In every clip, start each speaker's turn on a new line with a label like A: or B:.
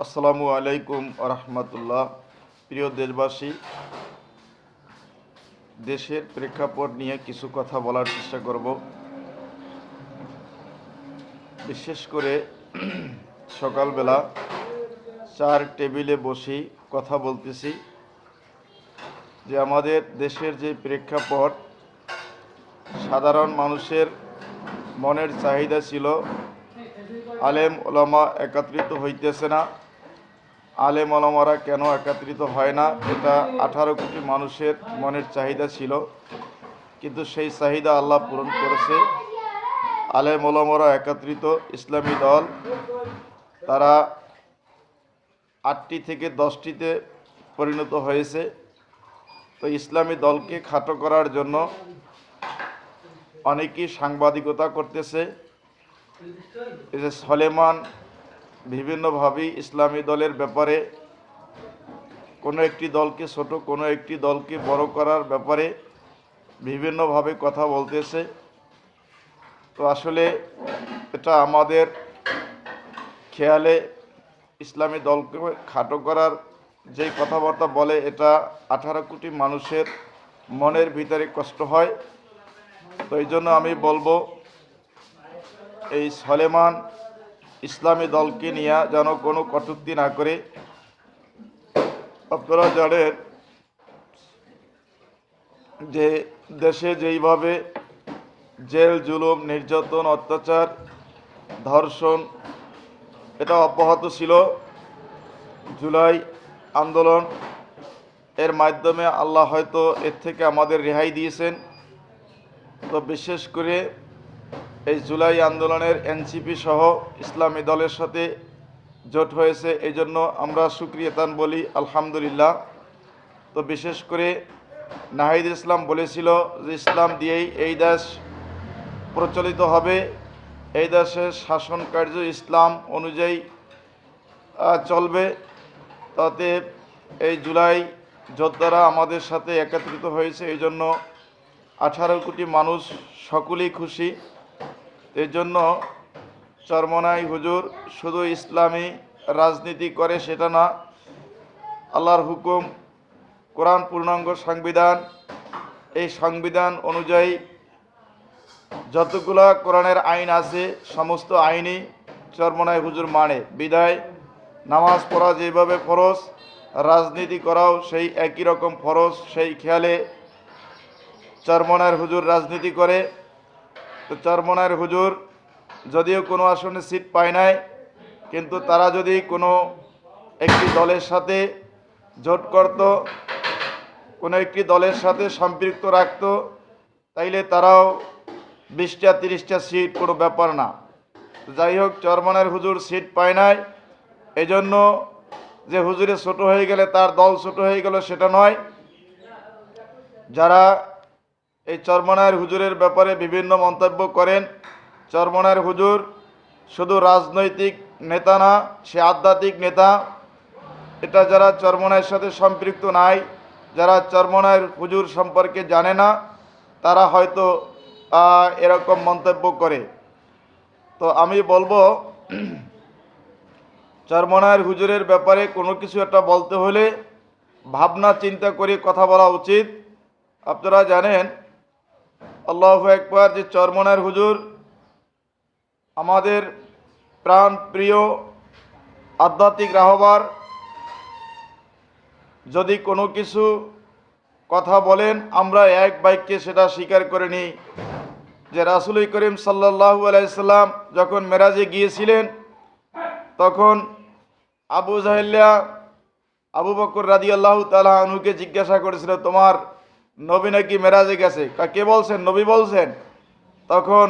A: আসসালামু আলাইকুম রহমতুল্লাহ। প্রিয় দেশবাসী, দেশের প্রেক্ষাপট নিয়ে কিছু কথা বলার চেষ্টা করব। বিশেষ করে সকালবেলা চার টেবিলে বসে কথা বলতেছি যে আমাদের দেশের যে প্রেক্ষাপট, সাধারণ মানুষের মনের চাহিদা ছিল আলেম ওলামা একত্রিত হইতেছে না। আলেম ওলামারা কেন একত্রিত হয় না, এটা 18 কোটি মানুষের মনের চাহিদা ছিল, কিন্তু সেই চাহিদা আল্লাহ পূরণ করেছে। আলেম ওলামারা একত্রিত, ইসলামী দল তারা 8টি থেকে 10টিতে পরিণত হয়েছে। তো ইসলামী দলকে খাটো করার জন্য অনেকেই সাংবাদিকতা করতেছে। এই যে সলেমান বিভিন্নভাবেই ইসলামী দলের ব্যাপারে কোনো একটি দলকে ছোট, কোনো একটি দলকে বড় করার ব্যাপারে বিভিন্নভাবে কথা বলতেছে। তো আসলে এটা আমাদের খেয়ালে ইসলামী দলকে খাটো করার যেই কথাবার্তা বলে, এটা 18 কোটি মানুষের মনের ভিতরে কষ্ট হয়। তো এই জন্য আমি বলবো, এই সলেমান ইসলামী দলকে নিয়ে যেন কোনো কটূক্তি না করে। আপনারা জানেন যে দেশে যেইভাবে জেল জুলুম, নির্যাতন, অত্যাচার, ধর্ষণ এটা অব্যাহত ছিল, জুলাই আন্দোলন এর মাধ্যমে আল্লাহ হয়তো এর থেকে আমাদের রেহাই দিয়েছেন। তো বিশেষ করে এই জুলাই আন্দোলনের এনসিপি সহ ইসলামী দলের সাথে জোট হয়েছে, এই জন্য আমরা শুকরিয়াতান বলি আলহামদুলিল্লাহ। তো বিশেষ করে নাহিদ ইসলাম বলেছিল যে ইসলাম দিয়েই এই দেশ প্রচলিত হবে, এই দেশের শাসন কার্য ইসলাম অনুযায়ী চলবে। তাতে এই জুলাই যোদ্ধারা আমাদের সাথে একত্রিত হয়েছে, এই জন্য 18 কোটি মানুষ সকলেই খুশি। এর জন্য চরমনাই হুজুর শুধু ইসলামী রাজনীতি করে সেটা না, আল্লাহর হুকুম, কোরআন পূর্ণাঙ্গ সংবিধান, এই সংবিধান অনুযায়ী যতগুলা কোরআনের আইন আছে সমস্ত আইনই চরমনাই হুজুর মানে। বিদায় নামাজ পড়া যেভাবে ফরজ, রাজনীতি করাও সেই একই রকম ফরজ, সেই খেয়ালে চরমনাইয়ের হুজুর রাজনীতি করে। তো চরমনাইয়ের হুজুর যদিও কোনো আসনে সিট পায় নাই, কিন্তু তারা যদি কোনো একটি দলের সাথে জোট করত, কোনো একটি দলের সাথে সম্পৃক্ত রাখত, তাইলে তারাও 20টা 30টা সিট কোনো ব্যাপার না। যাই হোক, চরমনাইয়ের হুজুর সিট পায় নাই, এজন্য যে হুজুরে ছোট হয়ে গেলে তার দল ছোট হয়ে গেল সেটা নয়। যারা এই চরমনাইয়ের হুজুরের ব্যাপারে বিভিন্ন মন্তব্য করেন, চরমনাইয়ের হুজুর শুধু রাজনৈতিক নেতা না, সে আধ্যাত্মিক নেতা। এটা যারা চরমনাইয়ের সাথে সম্পৃক্ত নাই, যারা চরমনাইয়ের হুজুর সম্পর্কে জানে না, তারা হয়তো এরকম মন্তব্য করে। তো আমি বলবো, চরমনাইয়ের হুজুরের ব্যাপারে কোনো কিছু একটা বলতে হলে ভাবনা চিন্তা করে কথা বলা উচিত। আপনারা জানেন আল্লাহু আকবার, যে চরমনাইয়ের হুজুর আমাদের প্রাণ প্রিয় আধ্যাত্মিক রাহবার। যদি কোনো কিছু কথা বলেন, আমরা এক বাক্যে সেটা স্বীকার করে নিই যে রাসূল করিম সাল্লাল্লাহু আলাইহি সাল্লাম যখন মেরাজে গিয়েছিলেন, তখন আবু জাহেলিয়া আবু বকর রাদিয়াল্লাহু তাআলা আনহুকে জিজ্ঞাসা করেছিল, তোমার নবী নাকি মেরাজে গেছে? কে বলছেন? নবী বলছেন। তখন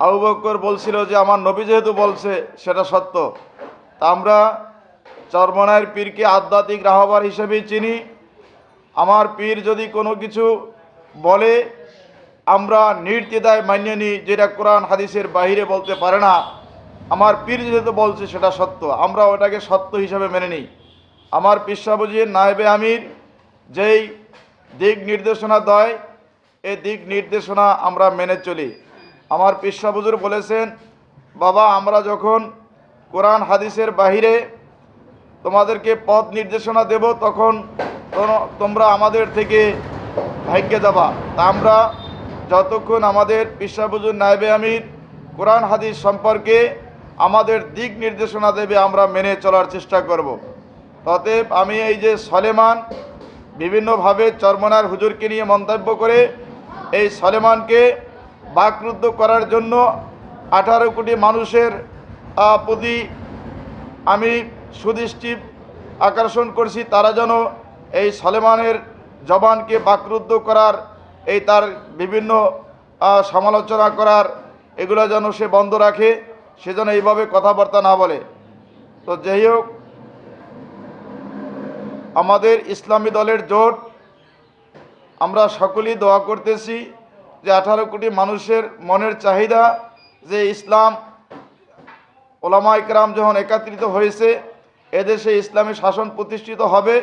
A: আবু বকর বলছিল যে আমার নবী যেহেতু বলছে সেটা সত্য। তা আমরা চরমনাইয়ের পীরকে আধ্যাত্মিক রাহবার হিসেবেই চিনি। আমার পীর যদি কোনো কিছু বলে আমরা নির্দ্বিধায় মানিয়ে নিই, যেটা কোরআন হাদিসের বাহিরে বলতে পারে না। আমার পীর যেহেতু বলছে সেটা সত্য, আমরা ওটাকে সত্য হিসাবে মেনে নিই। আমার পীর সাহেবজির নায়েবে আমির যেই দিক নির্দেশনা দেয়, এই দিক নির্দেশনা আমরা মেনে চলি। আমার পীর সাহেব হুজুর বলেছেন, বাবা আমরা যখন কোরআন হাদিসের বাহিরে তোমাদেরকে পথ নির্দেশনা দেব, তখন তোমরা আমাদের থেকে ভাগ্যে যাবা। তা আমরা যতক্ষণ আমাদের পিসা হুজুর নায়েবে আমির কোরআন হাদিস সম্পর্কে আমাদের দিক নির্দেশনা দেবে আমরা মেনে চলার চেষ্টা করব। অতএব আমি এই যে সলেমান বিভিন্নভাবে চরমনার হুজুরকে নিয়ে মন্তব্য করে এই সলেমানকে বাকরুদ্ধ করার জন্য 18 কোটি মানুষের প্রতি আমি সুদৃষ্টি আকর্ষণ করছি, তারা যেন এই সলেমানের জবানকে বাকরুদ্ধ করার, এই তার বিভিন্ন সমালোচনা করার এগুলো যেন সে বন্ধ রাখে, সে যেন এইভাবে কথাবার্তা না বলে। তো যাই হোক, আমাদের ইসলামী দলের জোট আমরা সকলেই দোয়া করতেছি যে 18 কোটি মানুষের মনের চাহিদা যে ইসলাম ওলামা ইকরাম যখন একত্রিত হয়েছে, এদেশে ইসলামী শাসন প্রতিষ্ঠিত হবে।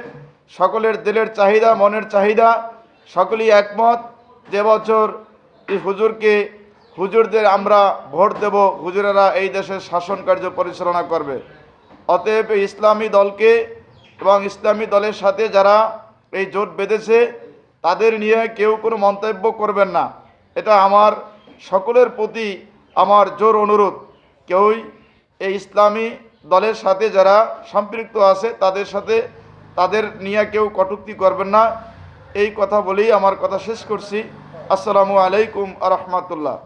A: সকলের দিলের চাহিদা, মনের চাহিদা, সকলেই একমত যে বছর এই হুজুরদের আমরা ভোট দেব, হুজুরেরা এই দেশের শাসন কার্য পরিচালনা করবে। অতএব এই ইসলামী দলকে এবং ইসলামী দলের সাথে যারা এই জোট বেঁধেছে তাদের নিয়ে কেউ কোনো মন্তব্য করবেন না, এটা আমার সকলের প্রতি আমার জোর অনুরোধ। কেউই এই ইসলামী দলের সাথে যারা সম্পৃক্ত আছে তাদের নিয়ে কেউ কটূক্তি করবেন না, এই কথা বলেই আমার কথা শেষ করছি। আসসালামু আলাইকুম আ রহমতুল্লাহ।